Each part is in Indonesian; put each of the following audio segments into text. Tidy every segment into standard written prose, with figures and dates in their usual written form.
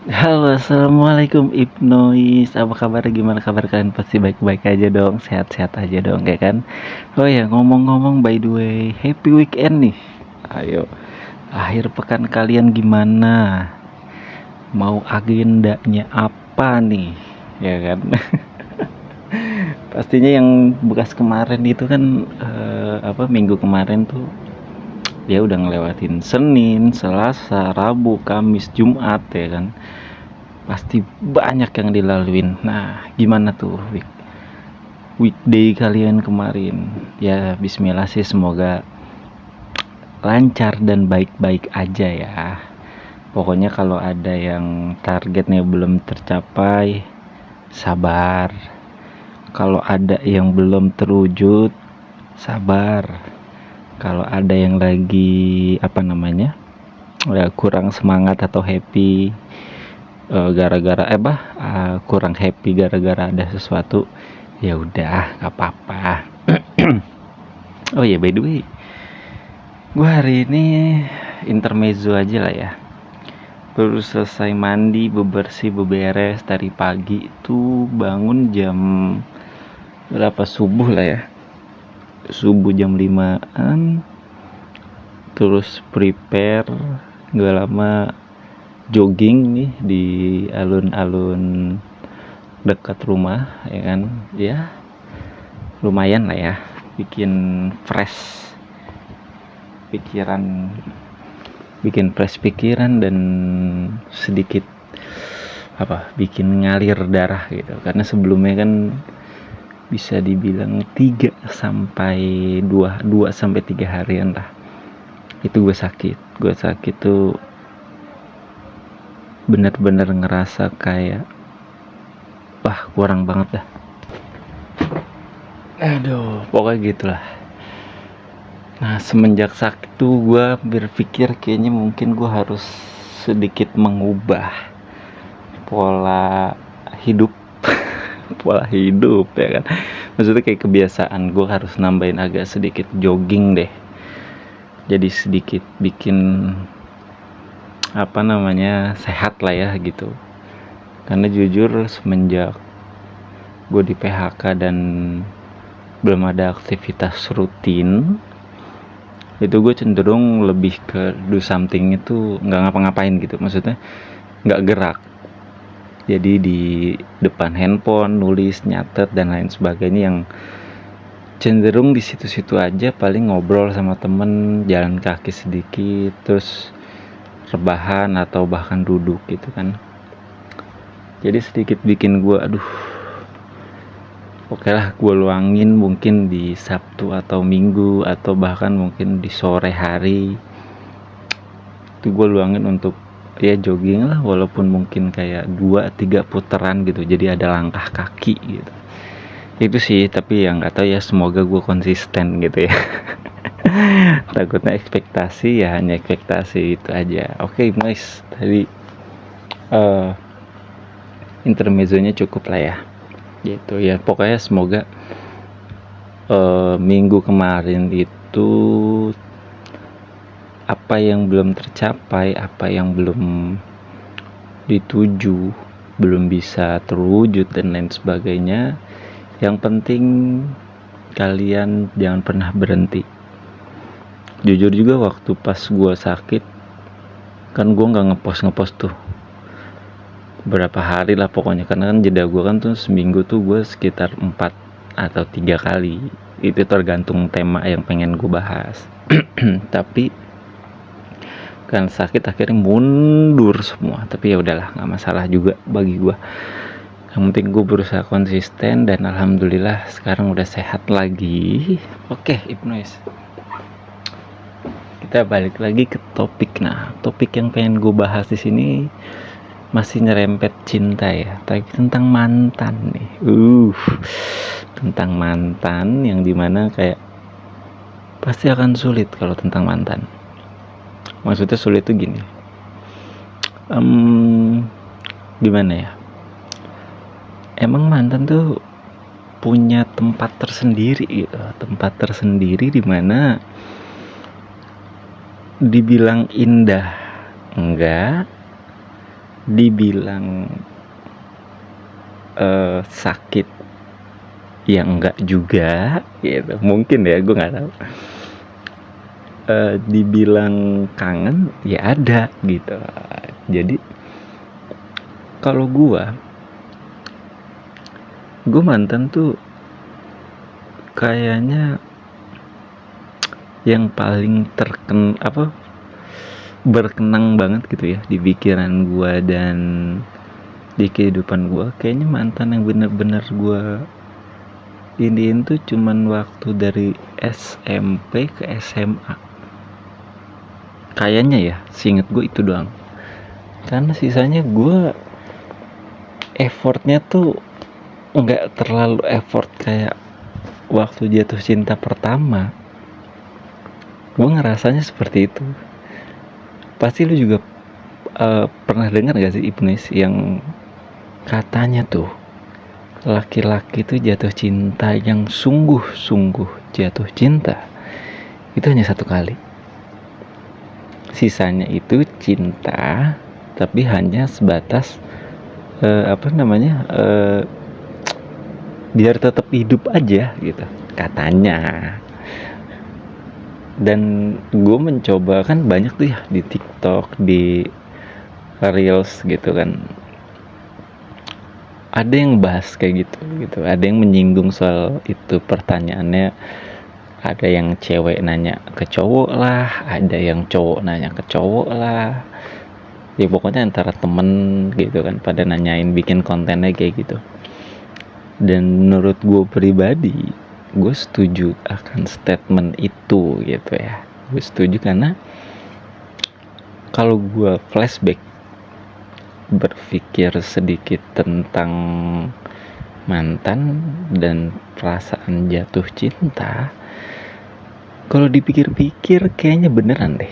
Halo, assalamualaikum Ibnois. Apa kabar? Gimana kabar kalian? Pasti baik-baik aja dong, sehat-sehat aja dong, ya kan? Oh ya, ngomong-ngomong, by the way, happy weekend nih. Ayo, akhir pekan kalian gimana? Mau agendanya apa nih? Ya kan? Pastinya yang bekas kemarin itu kan minggu kemarin tuh dia udah ngelewatin Senin, Selasa, Rabu, Kamis, Jumat, ya kan? Pasti banyak yang dilaluin. Nah, gimana tuh weekday kalian kemarin? Ya, bismillah sih, semoga lancar dan baik-baik aja ya. Pokoknya kalau ada yang targetnya belum tercapai, sabar. Kalau ada yang belum terwujud, sabar. Kalau ada yang lagi kurang semangat atau happy, kurang happy gara-gara ada sesuatu, ya udah nggak apa-apa. Oh ya, by the way, gue hari ini intermezzo aja lah ya. Baru selesai mandi, bebersih, beberes dari pagi itu, bangun jam berapa, subuh lah ya, subuh jam 5-an. Terus prepare, gak lama jogging nih di alun-alun dekat rumah, ya kan? Ya lumayan lah ya, bikin fresh pikiran dan sedikit bikin ngalir darah gitu. Karena sebelumnya kan bisa dibilang 2 sampai 3 harian lah itu gue sakit tuh, bener-bener ngerasa kayak wah, kurang banget dah. Aduh, pokoknya gitulah. Nah, semenjak sakit tuh gue berpikir kayaknya mungkin gue harus sedikit mengubah pola hidup. Pola hidup, ya kan? Maksudnya kayak kebiasaan gue harus nambahin agak sedikit jogging deh. Jadi sedikit bikin sehat lah ya gitu. Karena jujur semenjak gue di PHK dan belum ada aktivitas rutin, itu gue cenderung lebih ke do something, itu nggak ngapa-ngapain gitu. Maksudnya nggak gerak, jadi di depan handphone nulis, nyatet dan lain sebagainya, yang cenderung di situ-situ aja. Paling ngobrol sama temen, jalan kaki sedikit, terus rebahan atau bahkan duduk gitu kan. Jadi sedikit bikin gue oke lah, gue luangin mungkin di Sabtu atau Minggu, atau bahkan mungkin di sore hari itu gue luangin untuk ya jogging lah, walaupun mungkin kayak 2-3 putaran gitu, jadi ada langkah kaki gitu. Itu sih, tapi yang nggak tahu ya, semoga gue konsisten gitu ya. Takutnya ekspektasi ya hanya ekspektasi itu aja. Oke, nice. Tadi intermezzonya cukup lah ya, gitu ya. Pokoknya semoga minggu kemarin itu apa yang belum tercapai, apa yang belum dituju, belum bisa terwujud dan lain sebagainya, yang penting kalian jangan pernah berhenti. Jujur juga waktu pas gue sakit kan gue nggak ngepost tuh berapa hari lah pokoknya, karena kan jeda gue kan tuh seminggu tuh gue sekitar 4 atau 3 kali, itu tergantung tema yang pengen gue bahas. Tapi kan sakit akhirnya mundur semua, tapi ya udahlah, nggak masalah juga bagi gue. Yang penting gue berusaha konsisten dan alhamdulillah sekarang udah sehat lagi. Oke, Ibnois, kita balik lagi ke topik. Nah, topik yang pengen gue bahas di sini masih nyerempet cinta ya, tapi tentang mantan nih. Tentang mantan yang dimana kayak pasti akan sulit kalau tentang mantan. Maksudnya sulit tuh gini, gimana ya, emang mantan tuh punya tempat tersendiri gitu, tempat tersendiri dimana dibilang indah enggak, dibilang sakit ya enggak juga gitu, mungkin ya, gue nggak tahu. Dibilang kangen ya ada gitu. Jadi kalau gue mantan tuh kayaknya yang paling berkenang banget gitu ya di pikiran gue dan di kehidupan gue. Kayaknya mantan yang bener-bener gue iniin tuh cuman waktu dari SMP ke SMA. Kayaknya ya, seinget gue itu doang. Karena sisanya gue effortnya tuh nggak terlalu effort kayak waktu jatuh cinta pertama. Gue ngerasanya seperti itu. Pasti lu juga pernah dengar gak sih Ibnu yang katanya tuh laki-laki tuh jatuh cinta yang sungguh-sungguh jatuh cinta itu hanya satu kali. Sisanya itu cinta tapi hanya sebatas biar tetap hidup aja gitu katanya. Dan gue mencoba kan banyak tuh ya di TikTok, di Reels gitu kan, ada yang bahas kayak gitu, ada yang menyinggung soal itu. Pertanyaannya ada yang cewek nanya ke cowok lah, ada yang cowok nanya ke cowok lah, ya pokoknya antara temen gitu kan, pada nanyain, bikin kontennya kayak gitu. Dan menurut gue pribadi, gue setuju akan statement itu gitu ya. Gue setuju karena kalau gue flashback, berpikir sedikit tentang mantan dan perasaan jatuh cinta, kalau dipikir-pikir kayaknya beneran deh.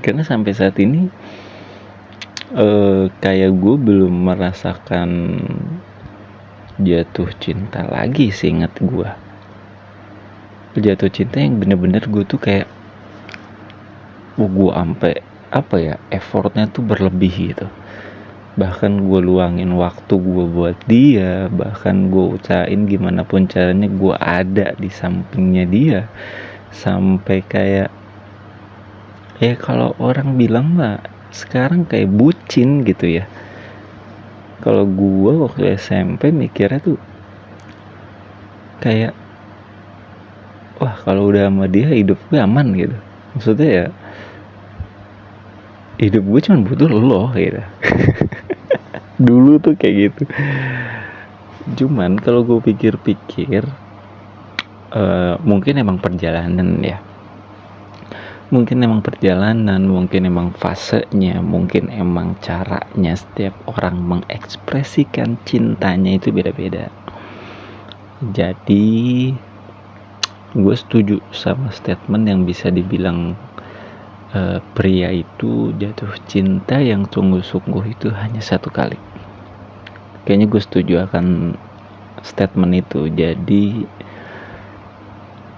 Karena sampai saat ini kayak gue belum merasakan jatuh cinta lagi seingat gue. Jatuh cinta yang bener-bener gue tuh kayak gue ampe effortnya tuh berlebih gitu. Bahkan gue luangin waktu gue buat dia, bahkan gue usahain gimana pun caranya gue ada di sampingnya dia, sampai kayak kalau orang bilang mah sekarang kayak bucin gitu ya. Kalau gue waktu SMP mikirnya tuh kayak wah, kalau udah sama dia hidup gue aman gitu. Maksudnya ya hidup gue cuma butuh lo gitu. Dulu tuh kayak gitu. Cuman kalau gue pikir-pikir, mungkin emang perjalanan ya. Mungkin emang perjalanan, mungkin emang fasenya, mungkin emang caranya setiap orang mengekspresikan cintanya itu beda-beda. Jadi gue setuju sama statement yang bisa dibilang pria itu jatuh cinta yang sungguh-sungguh itu hanya satu kali. Kayaknya gue setuju akan statement itu. Jadi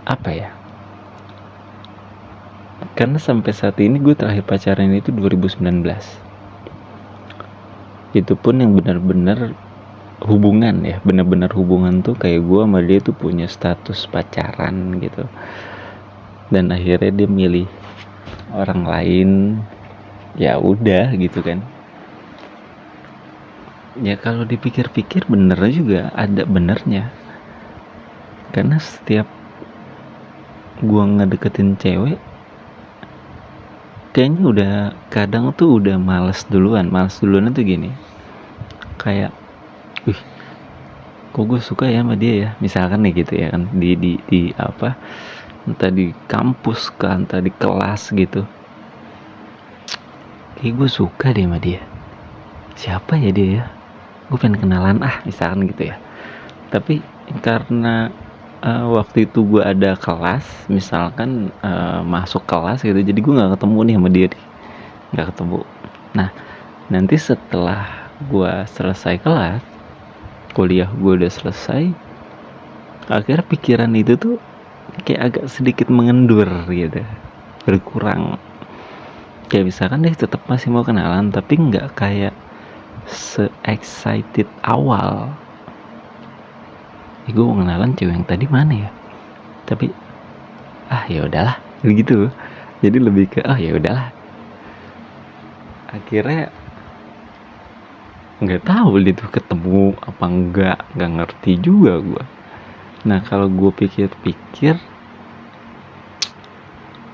apa ya, karena sampai saat ini gue terakhir pacaran itu 2019. Itu pun yang benar-benar hubungan ya, benar-benar hubungan tuh kayak gue sama dia tuh punya status pacaran gitu. Dan akhirnya dia milih orang lain, ya udah gitu kan. Ya kalau dipikir-pikir bener juga, ada benernya. Karena setiap gua ngedeketin cewek, kayaknya udah kadang tuh udah males duluan tuh gini. Kayak kok gue suka ya sama dia ya, misalkan nih gitu ya kan, di apa, entah di kampus kan, entah di kelas gitu, kayak gue suka deh sama dia. Siapa ya dia ya, gue pengen kenalan misalkan gitu ya. Tapi karena waktu itu gue ada kelas, misalkan masuk kelas gitu, jadi gue nggak ketemu nih sama dia nih, nggak ketemu. Nah nanti setelah gue selesai kelas, kuliah gue udah selesai, akhirnya pikiran itu tuh kayak agak sedikit mengendur gitu, berkurang. Kayak misalkan dia tetap masih mau kenalan, tapi nggak kayak se-excited awal. Gue mau kenalan cewek yang tadi mana ya, tapi ya udahlah begitu. Jadi lebih ke ya udahlah. Akhirnya nggak tahu itu ketemu apa nggak ngerti juga gue. Nah kalau gue pikir-pikir,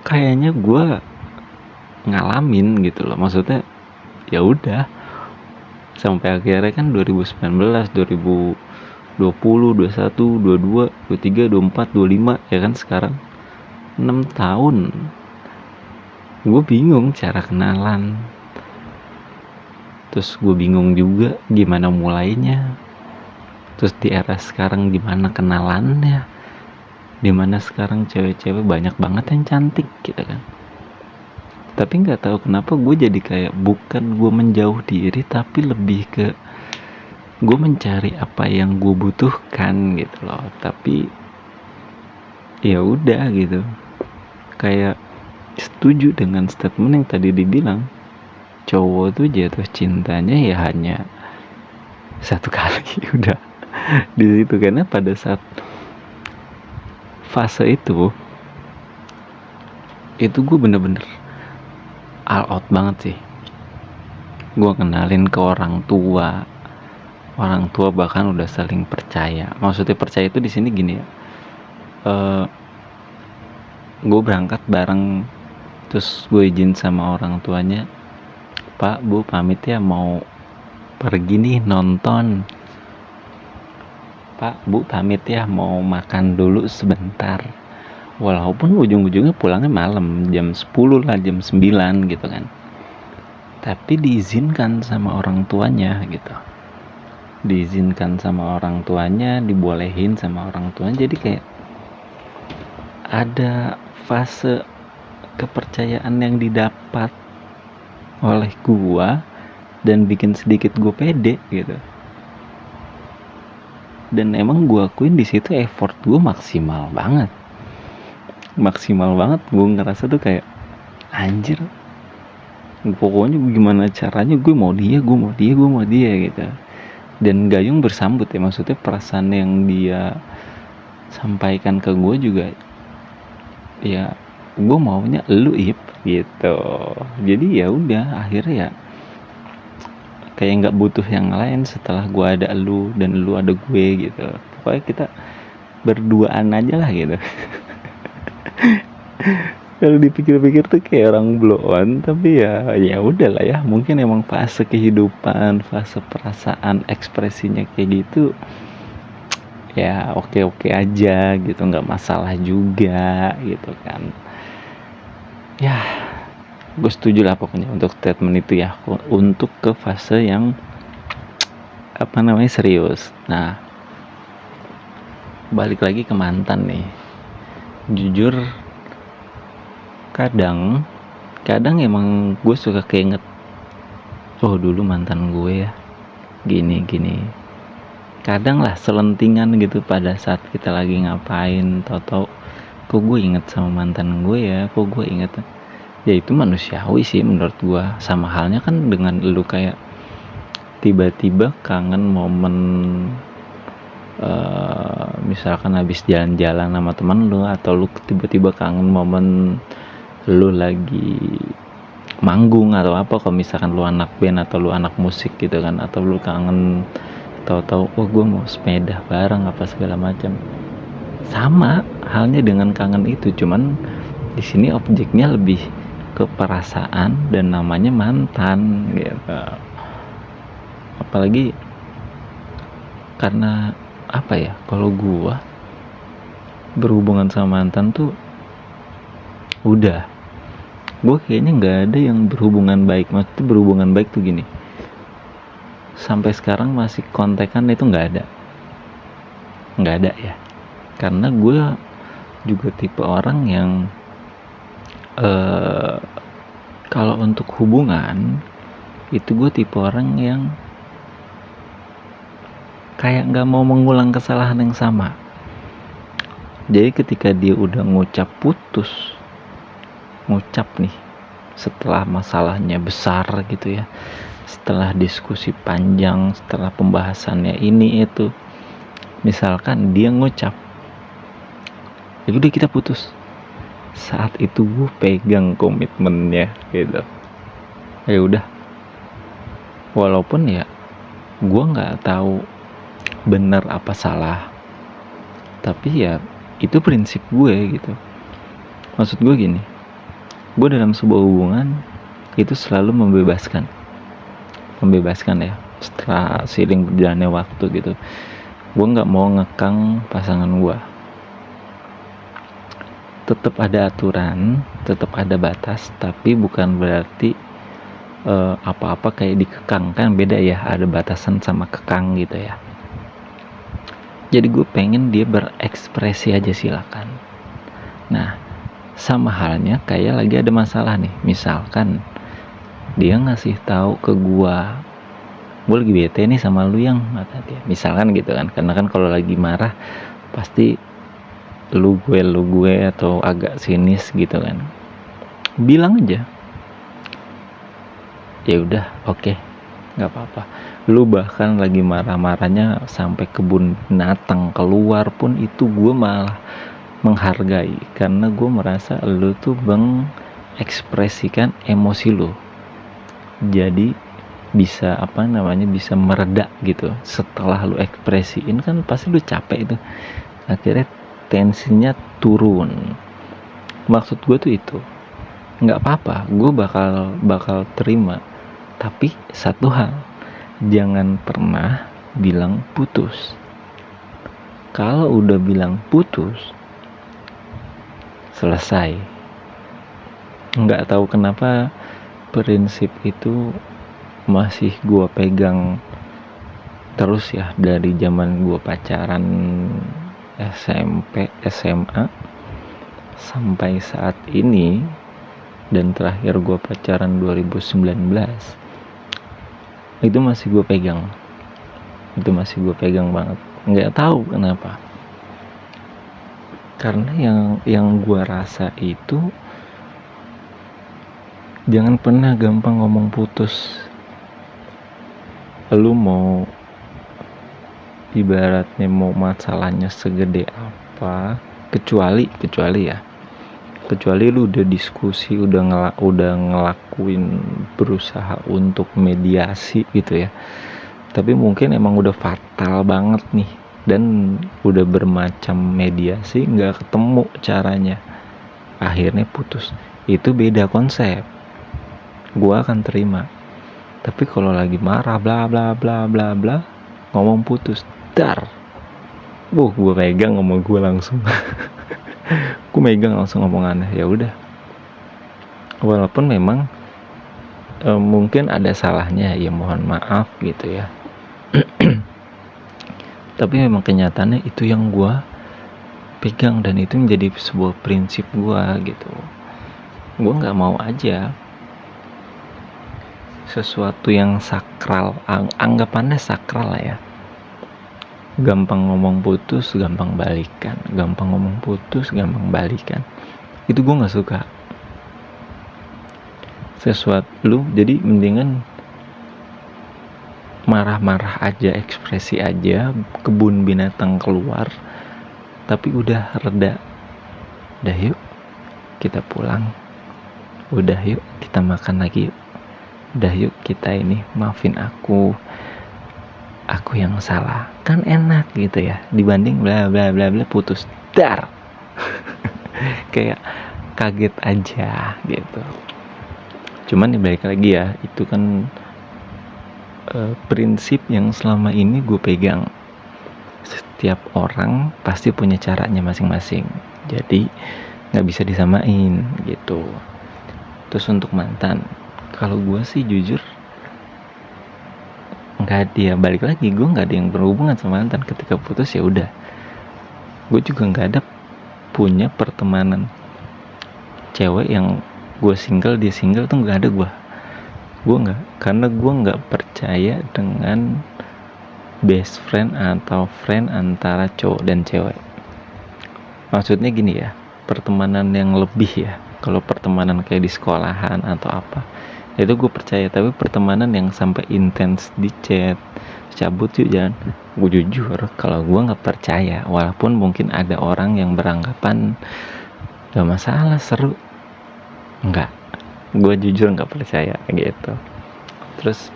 kayaknya gue ngalamin gitu loh. Maksudnya ya udah sampai akhirnya kan 2019, 2020, 21, 22, 23, 24, 25 ya kan, sekarang 6 tahun. Gue bingung cara kenalan. Terus gue bingung juga gimana mulainya. Terus di era sekarang gimana kenalannya. Dimana sekarang cewek-cewek banyak banget yang cantik gitu kan. Tapi gak tahu kenapa gue jadi kayak, bukan gue menjauh diri, tapi lebih ke gue mencari apa yang gue butuhkan gitu loh. Tapi ya udah gitu, kayak setuju dengan statement yang tadi dibilang, cowok tuh jatuh cintanya ya hanya satu kali udah di situ. Karena pada saat fase itu gue bener-bener all out banget sih. Gue kenalin ke orang tua bahkan udah saling percaya. Maksudnya percaya itu di sini gini ya, gue berangkat bareng, terus gue izin sama orang tuanya, Pak, Bu, pamit ya mau pergi nih nonton. Pak, Bu, pamit ya mau makan dulu sebentar. Walaupun ujung-ujungnya pulangnya malam, jam 10 lah, jam 9 gitu kan. Tapi diizinkan sama orang tuanya gitu. Diizinkan sama orang tuanya, dibolehin sama orang tuanya. Jadi kayak ada fase kepercayaan yang didapat oleh gua dan bikin sedikit gue pede gitu. Dan emang gue akuin di situ effort gue maksimal banget. Gue ngerasa tuh kayak anjir, pokoknya gimana caranya gue mau dia gitu. Dan Gayung bersambut ya, maksudnya perasaan yang dia sampaikan ke gue juga ya, gue maunya elu Ip gitu. Jadi ya udah, akhirnya ya kayak nggak butuh yang lain setelah gue ada elu dan elu ada gue gitu. Pokoknya kita berduaan aja lah gitu. Kalau dipikir-pikir tuh kayak orang blow on, tapi ya udahlah ya, mungkin emang fase kehidupan, fase perasaan, ekspresinya kayak gitu. Ya oke aja gitu, nggak masalah juga gitu kan. Ya gue setuju lah pokoknya untuk statement itu ya, untuk ke fase yang serius. Nah, balik lagi ke mantan nih. Jujur kadang emang gue suka keinget, oh dulu mantan gue ya gini. Kadang lah selentingan gitu pada saat kita lagi ngapain, tau kok gue inget sama mantan gue ya, ya itu manusiawi sih menurut gue. Sama halnya kan dengan lu kayak tiba-tiba kangen momen misalkan habis jalan-jalan sama teman lu, atau lu tiba-tiba kangen momen lu lagi manggung atau apa, kalau misalkan lu anak band atau lu anak musik gitu kan, atau lu kangen tahu-tahu gue mau sepeda bareng apa segala macam. Sama halnya dengan kangen itu, cuman di sini objeknya lebih ke perasaan dan namanya mantan gitu. Apalagi karena kalau gue berhubungan sama mantan tuh udah, gue kayaknya nggak ada yang berhubungan baik. Maksudnya berhubungan baik tuh gini, sampai sekarang masih kontekan, itu nggak ada ya. Karena gue juga tipe orang yang kalau untuk hubungan itu gue tipe orang yang kayak nggak mau mengulang kesalahan yang sama. Jadi ketika dia udah ngucap putus, setelah masalahnya besar gitu ya, setelah diskusi panjang, setelah pembahasannya ini itu, misalkan dia ngucap, ya udah kita putus, saat itu gue pegang komitmennya gitu. Ya udah, walaupun ya gue nggak tahu benar apa salah, tapi ya itu prinsip gue gitu. Maksud gue gini, gue dalam sebuah hubungan itu selalu membebaskan ya, setelah seiring berjalannya waktu gitu. Gue nggak mau ngekang pasangan gue, tetap ada aturan, tetap ada batas, tapi bukan berarti apa-apa kayak dikekang. Kan beda ya, ada batasan sama kekang gitu ya. Jadi gue pengen dia berekspresi aja, silakan. Nah, sama halnya kayak lagi ada masalah nih, misalkan dia ngasih tahu ke gue lagi bete nih sama lu yang, kata dia, misalkan gitu kan. Karena kan kalau lagi marah pasti lu gue atau agak sinis gitu kan. Bilang aja, ya udah, oke, nggak apa-apa. Lu bahkan lagi marah-marahnya sampai kebun binatang keluar pun, itu gue malah menghargai, karena gue merasa lu tuh mengekspresikan emosi lu, jadi bisa bisa mereda gitu. Setelah lu ekspresiin kan pasti lu capek itu, akhirnya tensinya turun. Maksud gue tuh itu, nggak apa-apa, gue bakal terima, tapi satu hal, jangan pernah bilang putus. Kalau udah bilang putus, selesai. Nggak tahu kenapa prinsip itu masih gue pegang terus ya, dari zaman gue pacaran SMP, SMA, sampai saat ini. Dan terakhir gue pacaran 2019, itu masih gue pegang banget. Nggak tahu kenapa, karena yang gue rasa itu, jangan pernah gampang ngomong putus. Lu mau ibaratnya mau masalahnya segede apa, kecuali lu udah diskusi, udah ngelakuin berusaha untuk mediasi gitu ya. Tapi mungkin emang udah fatal banget nih, dan udah bermacam mediasi nggak ketemu caranya, akhirnya putus. Itu beda konsep, gua akan terima. Tapi kalau lagi marah bla bla bla bla bla, ngomong putus, dar, gue pegang ngomong gue langsung. Gue megang langsung omongannya. Ya udah, walaupun memang mungkin ada salahnya, ya mohon maaf gitu ya. Tapi memang kenyataannya itu yang gue pegang, dan itu menjadi sebuah prinsip gue gitu. Gue nggak mau aja sesuatu yang sakral, anggapannya sakral lah ya, gampang ngomong putus, gampang balikan, itu gue nggak suka. Sesuatu lu jadi mendingan marah-marah aja, ekspresi aja, kebun binatang keluar, tapi udah reda. Udah yuk kita pulang, udah yuk kita makan lagi yuk, udah yuk kita ini, maafin aku yang salah. Kan enak gitu ya, dibanding bla bla bla bla putus, dar. Kayak kaget aja gitu. Cuman balik lagi ya, itu kan prinsip yang selama ini gue pegang. Setiap orang pasti punya caranya masing-masing, jadi nggak bisa disamain gitu. Terus untuk mantan, kalau gue sih jujur nggak ada, balik lagi, gue nggak ada yang berhubungan sama mantan. Ketika putus ya udah, gue juga nggak ada punya pertemanan cewek yang gue single, dia single tuh nggak ada. Gue nggak, karena gue nggak percaya dengan best friend atau friend antara cowok dan cewek. Maksudnya gini ya, pertemanan yang lebih ya. Kalau pertemanan kayak di sekolahan atau apa, itu gue percaya. Tapi pertemanan yang sampai intens di chat, cabut yuk jalan, gue jujur kalau gue nggak percaya. Walaupun mungkin ada orang yang beranggapan gak masalah, seru, nggak, gue jujur nggak percaya gitu. Terus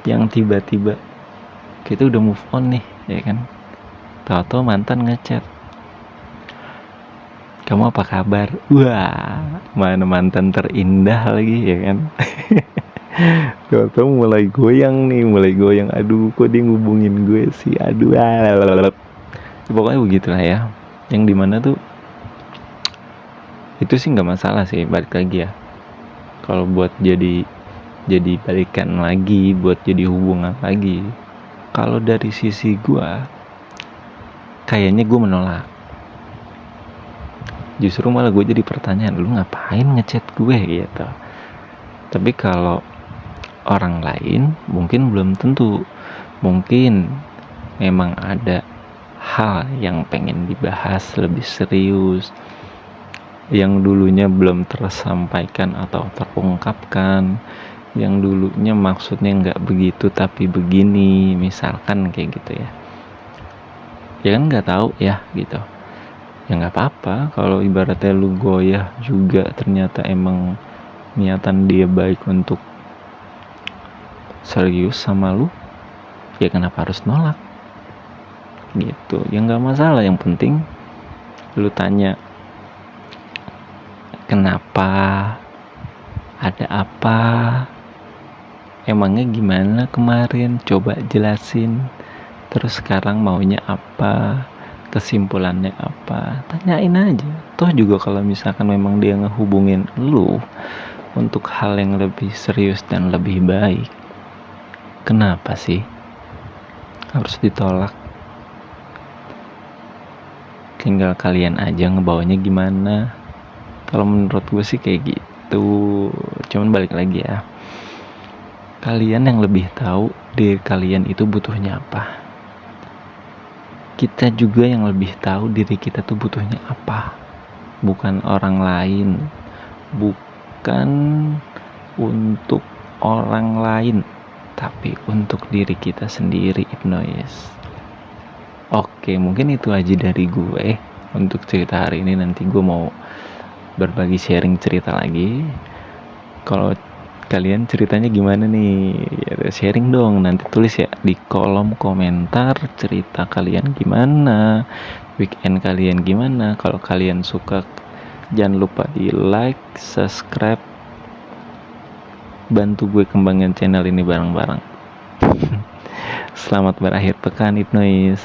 yang tiba-tiba kita udah move on nih, ya kan, tahu-tahu mantan ngechat, kamu apa kabar? Wah, mana mantan terindah lagi, ya kan. Tahu-tahu mulai goyang nih, aduh kok dia ngubungin gue sih, aduh, pokoknya begitulah ya. Yang dimana tuh itu sih nggak masalah sih, balik lagi ya, kalau buat jadi balikan lagi, buat jadi hubungan lagi. Kalau dari sisi gue, kayaknya gue menolak. Justru malah gue jadi pertanyaan, lu ngapain ngechat gue gitu. Tapi kalau orang lain mungkin belum tentu, mungkin memang ada hal yang pengen dibahas lebih serius, yang dulunya belum tersampaikan atau terungkapkan, yang dulunya maksudnya nggak begitu tapi begini, misalkan kayak gitu ya. Ya kan nggak tahu ya gitu. Ya nggak apa-apa kalau ibaratnya lu goyah juga ternyata emang niatan dia baik untuk serius sama lu, ya kenapa harus nolak gitu. Ya nggak masalah, yang penting lu tanya kenapa, ada apa, emangnya gimana kemarin, coba jelasin, terus sekarang maunya apa, kesimpulannya apa, tanyain aja. Toh juga kalau misalkan memang dia ngehubungin lu untuk hal yang lebih serius dan lebih baik, kenapa sih harus ditolak? Tinggal kalian aja ngebawanya gimana. Kalau menurut gue sih kayak gitu. Cuman balik lagi ya, kalian yang lebih tahu diri kalian itu butuhnya apa. Kita juga yang lebih tahu diri kita tuh butuhnya apa. Bukan orang lain, bukan untuk orang lain, tapi untuk diri kita sendiri, Ibnois. Oke, mungkin itu aja dari gue untuk cerita hari ini. Nanti gue mau berbagi sharing cerita lagi. Kalau kalian ceritanya gimana nih, ya, sharing dong, nanti tulis ya di kolom komentar cerita kalian gimana, weekend kalian gimana. Kalau kalian suka, jangan lupa di like, subscribe, bantu gue kembangin channel ini bareng-bareng. Selamat berakhir pekan, Ibnois.